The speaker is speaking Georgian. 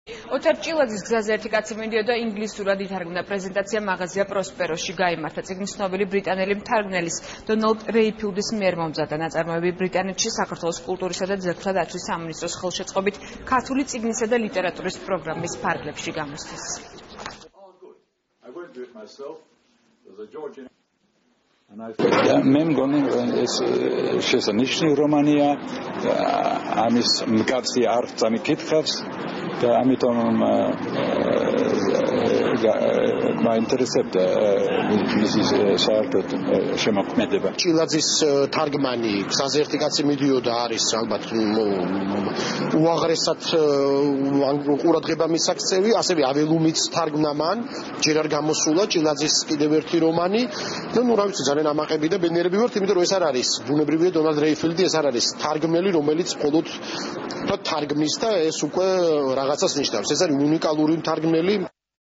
ოთარ ჭილაძის გზაზე ერთი კაცი მიდიოდა ინგლისურად ითარგმნა პრეზენტაცია მაღაზია პროსპეროში გაიმართა. წიგნის ცნობილი ბრიტანელი მთარგმნელის დონალდ რეიფილდის მიერ მომზადდა. ნაწარმოები ბრიტანეთში საქართველოს კულტურისა და ძეგლთა დაცვის სამინისტროს ხელშეწყობით ქართული წიგნისა და ლიტერატურის პროგრამის ფარგლებში გამოსცეს. მე მგონი ეს შესანიშნავი რომანია, ამის მკაცრი არ წამიკითხავს და ამიტომ მაინტერესებდა მისის საერთოდ შემოქმედება. ჭილაძის თარგმანი გზაზე ერთი კაცი მიდიოდა არის ალბათ უაღრესად ყურადღება მისაქცევი, ასევე აველუმიც თარგმნა მან, ჯერ არ გამოსულა ჭილაძის კიდევ ერთი რომანი და რა ვიცი ძალიან ამაყები და ბედნიერები ვართ, იმიტომ რომ ეს არ არის ბუნებრივია დონალდ რეიფილდი, ეს არ არის თარგმნელი, რომელიც მხოლოდ თარგმნის და ეს უკვე რაღაცას ნიშნავს. ეს არის უნიკალური თარგმნელი.